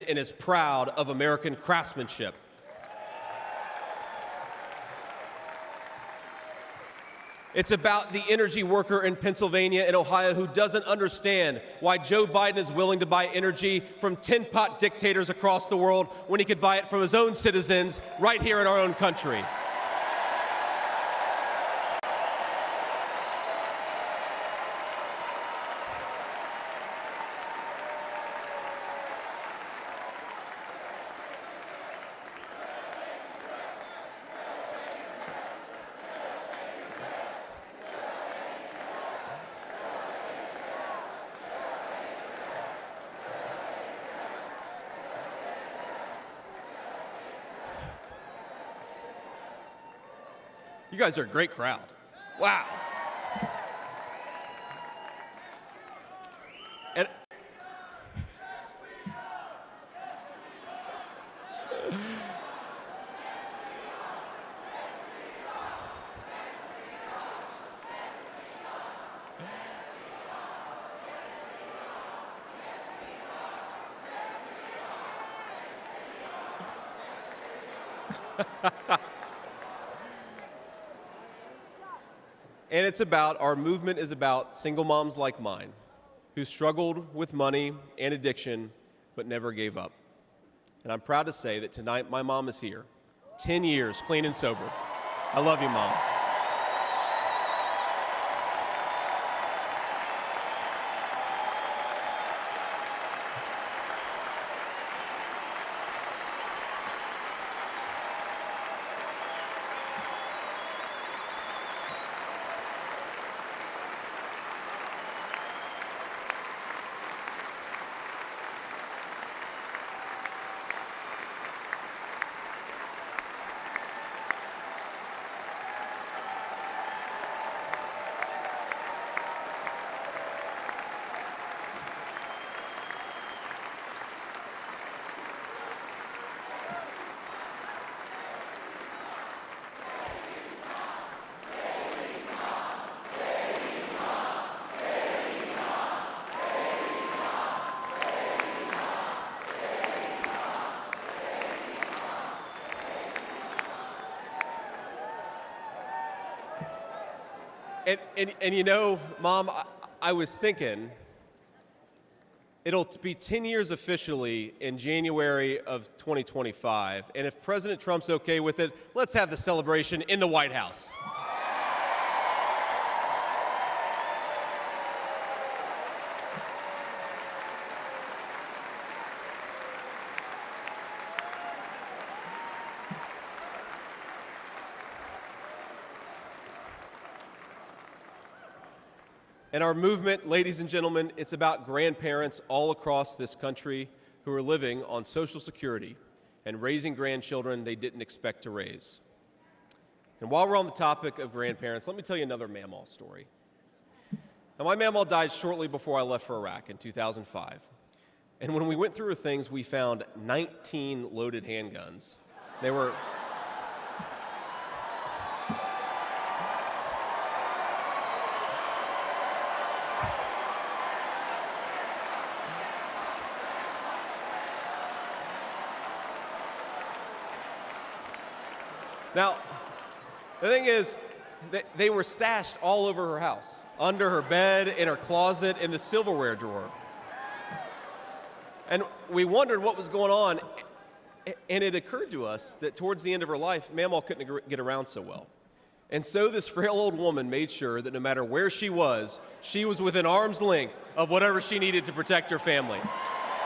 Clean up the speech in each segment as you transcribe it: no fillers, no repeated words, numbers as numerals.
and is proud of American craftsmanship. It's about the energy worker in Pennsylvania and Ohio who doesn't understand why Joe Biden is willing to buy energy from tin-pot dictators across the world when he could buy it from his own citizens right here in our own country. You guys are a great crowd. Wow. And And it's about, our movement is about single moms like mine who struggled with money and addiction but never gave up. And I'm proud to say that tonight my mom is here, 10 years clean and sober. I love you, Mom. And you know, Mom, I was thinking, it'll be 10 years officially in January of 2025, and if President Trump's okay with it, let's have the celebration in the White House. And our movement, ladies and gentlemen, it's about grandparents all across this country who are living on Social Security and raising grandchildren they didn't expect to raise. And while we're on the topic of grandparents, let me tell you another Mamaw story. Now, my Mamaw died shortly before I left for Iraq in 2005. And when we went through her things, we found 19 loaded handguns. They were... Now, the thing is, they were stashed all over her house, under her bed, in her closet, in the silverware drawer. And we wondered what was going on, and it occurred to us that towards the end of her life, Mamaw couldn't get around so well. And so this frail old woman made sure that no matter where she was within arm's length of whatever she needed to protect her family.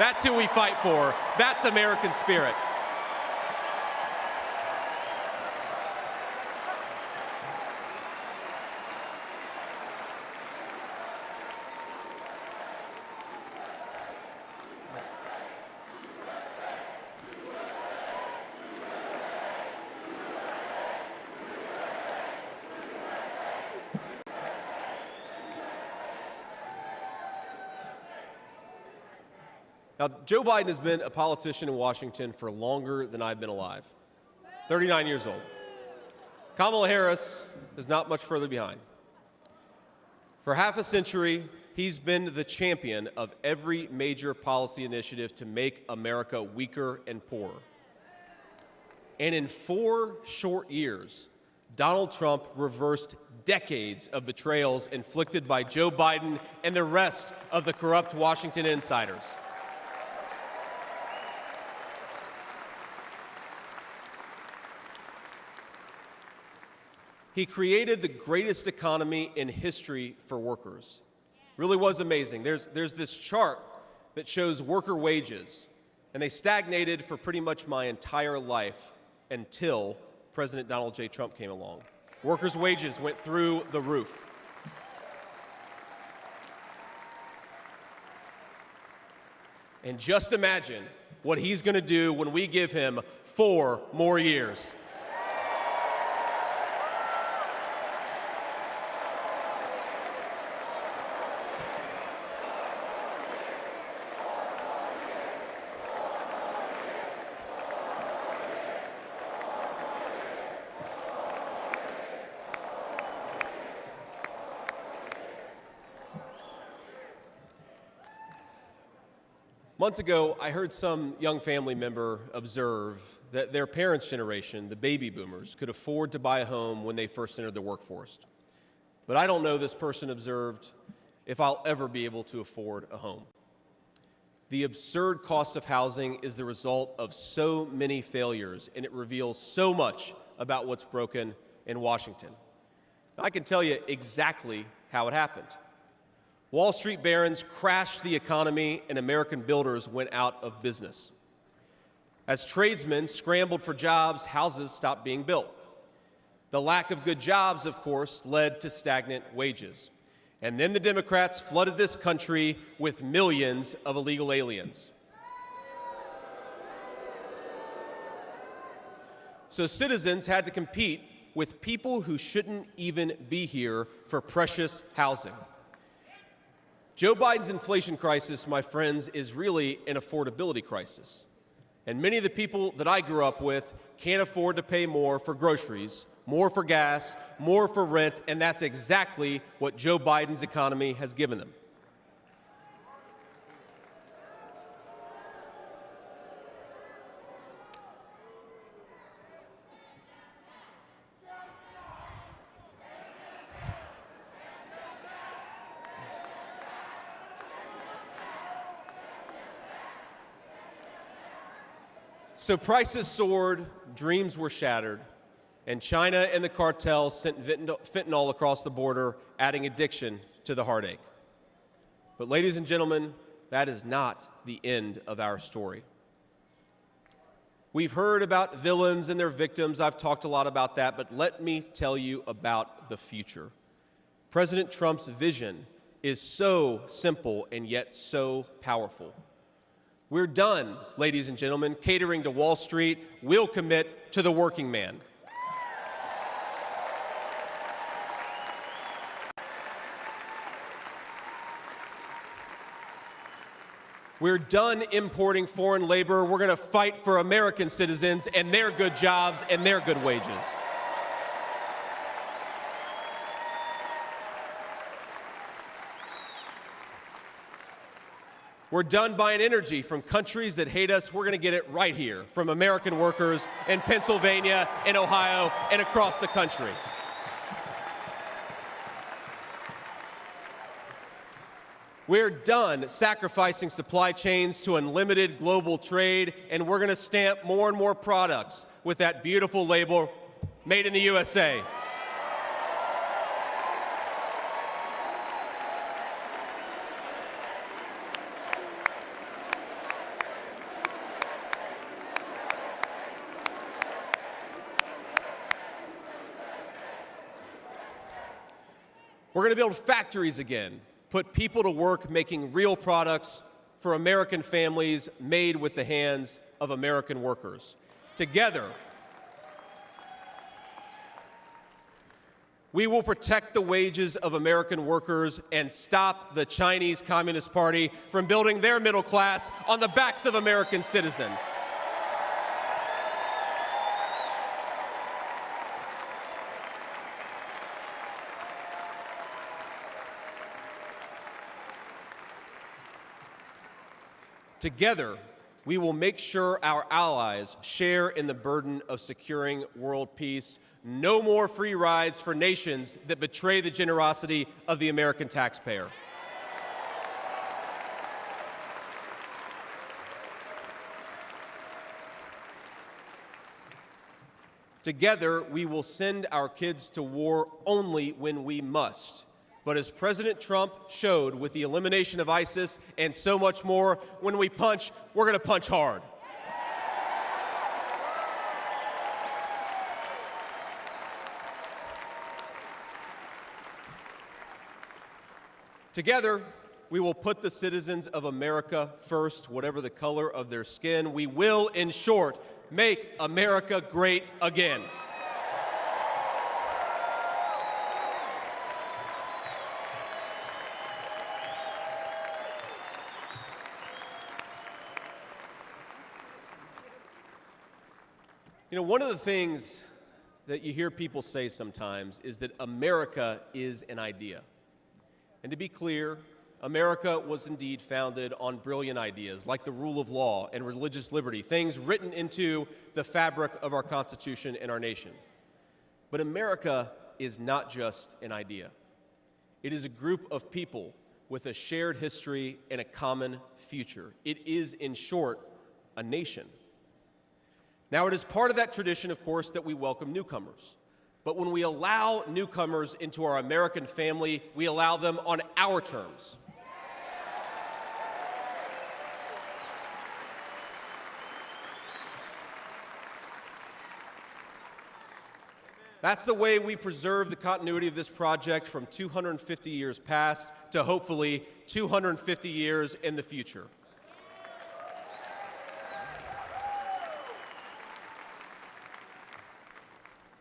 That's who we fight for. That's American spirit. Now, Joe Biden has been a politician in Washington for longer than I've been alive, 39 years old. Kamala Harris is not much further behind. For half a century, he's been the champion of every major policy initiative to make America weaker and poorer. And in 4 short years, Donald Trump reversed decades of betrayals inflicted by Joe Biden and the rest of the corrupt Washington insiders. He created the greatest economy in history for workers. Really was amazing. There's this chart that shows worker wages, and they stagnated for pretty much my entire life until President Donald J. Trump came along. Workers' wages went through the roof. And just imagine what he's going to do when we give him 4 more years. Months ago, I heard some young family member observe that their parents' generation, the baby boomers, could afford to buy a home when they first entered the workforce. But I don't know, this person observed, if I'll ever be able to afford a home. The absurd cost of housing is the result of so many failures, and it reveals so much about what's broken in Washington. I can tell you exactly how it happened. Wall Street barons crashed the economy, and American builders went out of business. As tradesmen scrambled for jobs, houses stopped being built. The lack of good jobs, of course, led to stagnant wages. And then the Democrats flooded this country with millions of illegal aliens. So citizens had to compete with people who shouldn't even be here for precious housing. Joe Biden's inflation crisis, my friends, is really an affordability crisis. And many of the people that I grew up with can't afford to pay more for groceries, more for gas, more for rent, and that's exactly what Joe Biden's economy has given them. So prices soared, dreams were shattered, and China and the cartels sent fentanyl across the border, adding addiction to the heartache. But ladies and gentlemen, that is not the end of our story. We've heard about villains and their victims. I've talked a lot about that, but let me tell you about the future. President Trump's vision is so simple and yet so powerful. We're done, ladies and gentlemen, catering to Wall Street. We'll commit to the working man. We're done importing foreign labor. We're going to fight for American citizens and their good jobs and their good wages. We're done buying energy from countries that hate us. We're going to get it right here from American workers in Pennsylvania, in Ohio, and across the country. We're done sacrificing supply chains to unlimited global trade, and we're going to stamp more and more products with that beautiful label, Made in the USA. We're going to build factories again, put people to work making real products for American families made with the hands of American workers. Together, we will protect the wages of American workers and stop the Chinese Communist Party from building their middle class on the backs of American citizens. Together, we will make sure our allies share in the burden of securing world peace. No more free rides for nations that betray the generosity of the American taxpayer. Together, we will send our kids to war only when we must. But as President Trump showed with the elimination of ISIS and so much more, when we punch, we're going to punch hard. Together, we will put the citizens of America first, whatever the color of their skin. We will, in short, make America great again. You know, one of the things that you hear people say sometimes is that America is an idea. And to be clear, America was indeed founded on brilliant ideas like the rule of law and religious liberty, things written into the fabric of our Constitution and our nation. But America is not just an idea. It is a group of people with a shared history and a common future. It is, in short, a nation. Now, it is part of that tradition, of course, that we welcome newcomers. But when we allow newcomers into our American family, we allow them on our terms. That's the way we preserve the continuity of this project from 250 years past to hopefully 250 years in the future.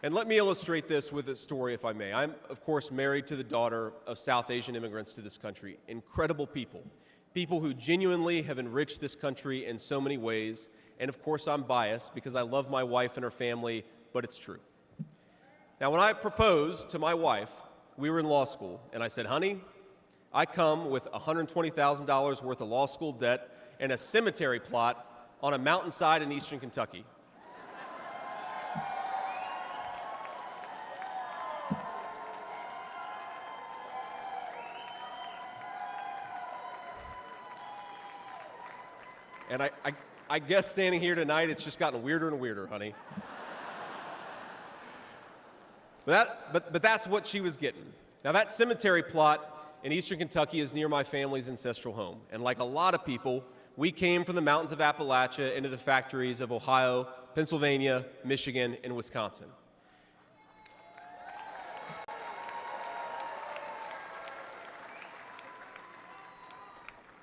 And let me illustrate this with a story, if I may. I'm, of course, married to the daughter of South Asian immigrants to this country. Incredible people. People who genuinely have enriched this country in so many ways. And, of course, I'm biased because I love my wife and her family, but it's true. Now, when I proposed to my wife, we were in law school, and I said, honey, I come with $120,000 worth of law school debt and a cemetery plot on a mountainside in eastern Kentucky. And I guess standing here tonight, it's just gotten weirder and weirder, honey. But that's what she was getting. Now, that cemetery plot in eastern Kentucky is near my family's ancestral home. And like a lot of people, we came from the mountains of Appalachia into the factories of Ohio, Pennsylvania, Michigan, and Wisconsin.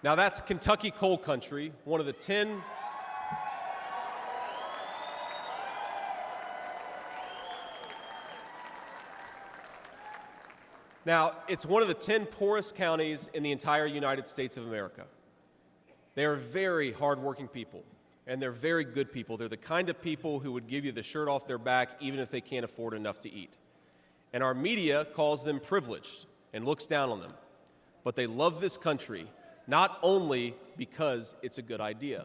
Now, that's Kentucky coal country, one of the 10 Now, it's one of the 10 poorest counties in the entire United States of America. They are very hardworking people, and they're very good people. They're the kind of people who would give you the shirt off their back even if they can't afford enough to eat. And our media calls them privileged and looks down on them. But they love this country, not only because it's a good idea,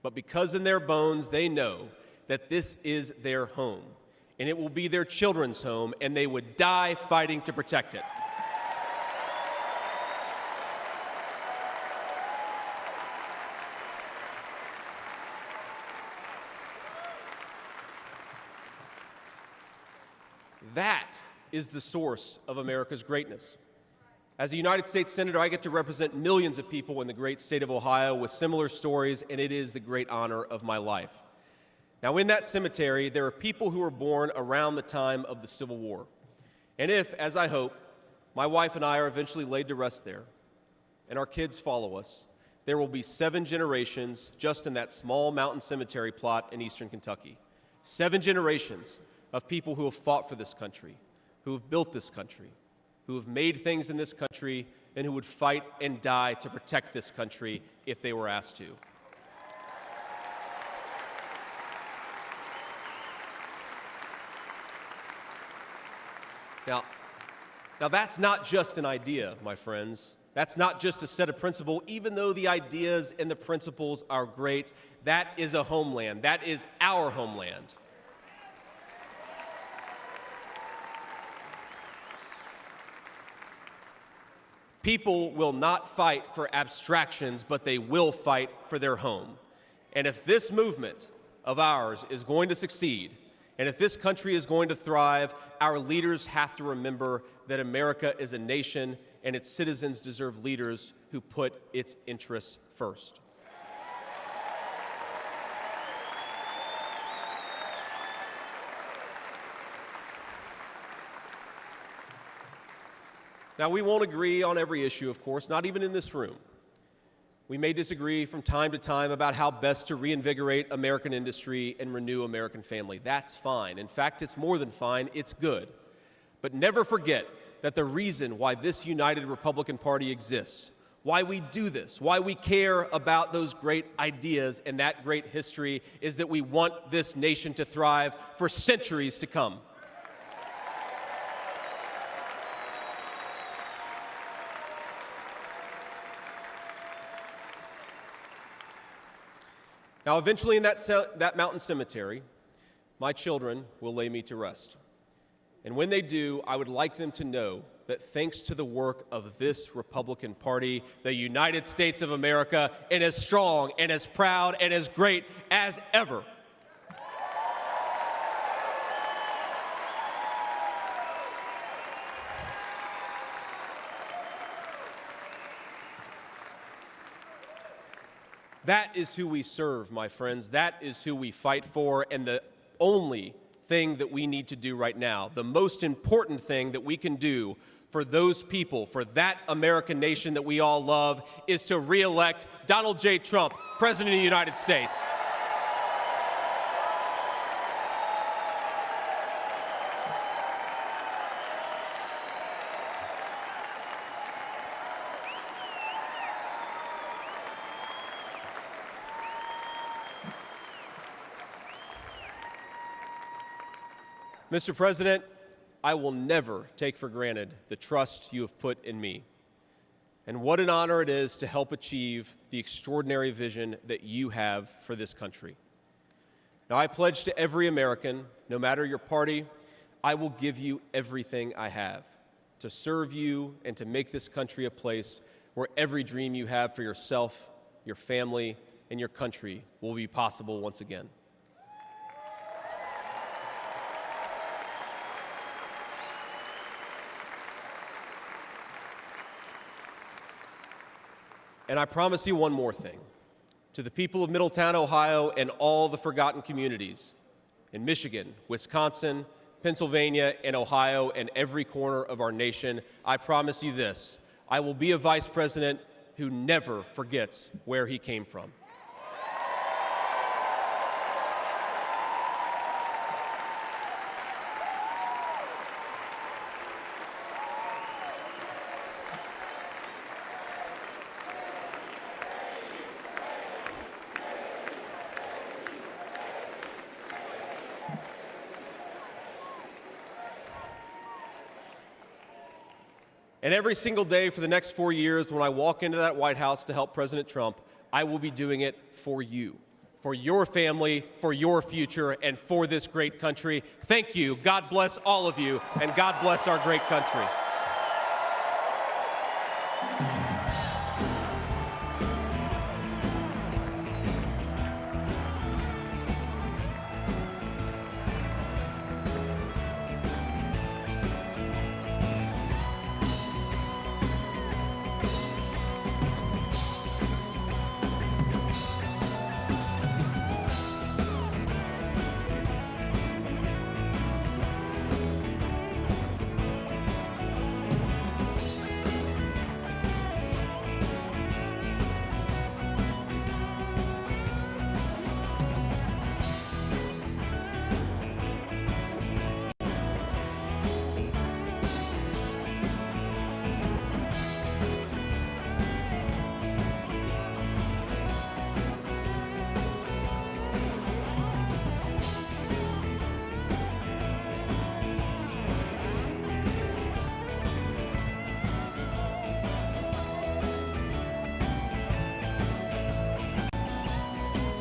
but because in their bones they know that this is their home, and it will be their children's home, and they would die fighting to protect it. That is the source of America's greatness. As a United States Senator, I get to represent millions of people in the great state of Ohio with similar stories, and it is the great honor of my life. Now, in that cemetery, there are people who were born around the time of the Civil War. And if, as I hope, my wife and I are eventually laid to rest there, and our kids follow us, there will be 7 generations just in that small mountain cemetery plot in eastern Kentucky. 7 generations of people who have fought for this country, who have built this country, who have made things in this country, and who would fight and die to protect this country if they were asked to. Now that's not just an idea, my friends. That's not just a set of principles, even though the ideas and the principles are great. That is a homeland. That is our homeland. People will not fight for abstractions, but they will fight for their home. And if this movement of ours is going to succeed, and if this country is going to thrive, our leaders have to remember that America is a nation and its citizens deserve leaders who put its interests first. Now, we won't agree on every issue, of course, not even in this room. We may disagree from time to time about how best to reinvigorate American industry and renew American family. That's fine. In fact, it's more than fine. It's good. But never forget that the reason why this united Republican Party exists, why we do this, why we care about those great ideas and that great history, is that we want this nation to thrive for centuries to come. Now, eventually in that mountain cemetery, my children will lay me to rest. And when they do, I would like them to know that thanks to the work of this Republican Party, the United States of America is as strong and as proud and as great as ever. That is who we serve, my friends. That is who we fight for, and the only thing that we need to do right now, the most important thing that we can do for those people, for that American nation that we all love, is to re-elect Donald J. Trump, President of the United States. Mr. President, I will never take for granted the trust you have put in me. And what an honor it is to help achieve the extraordinary vision that you have for this country. Now, I pledge to every American, no matter your party, I will give you everything I have to serve you and to make this country a place where every dream you have for yourself, your family, and your country will be possible once again. And I promise you one more thing. To the people of Middletown, Ohio, and all the forgotten communities in Michigan, Wisconsin, Pennsylvania, and Ohio, and every corner of our nation, I promise you this: I will be a vice president who never forgets where he came from. And every single day for the next 4 years, when I walk into that White House to help President Trump, I will be doing it for you, for your family, for your future, and for this great country. Thank you. God bless all of you, and God bless our great country.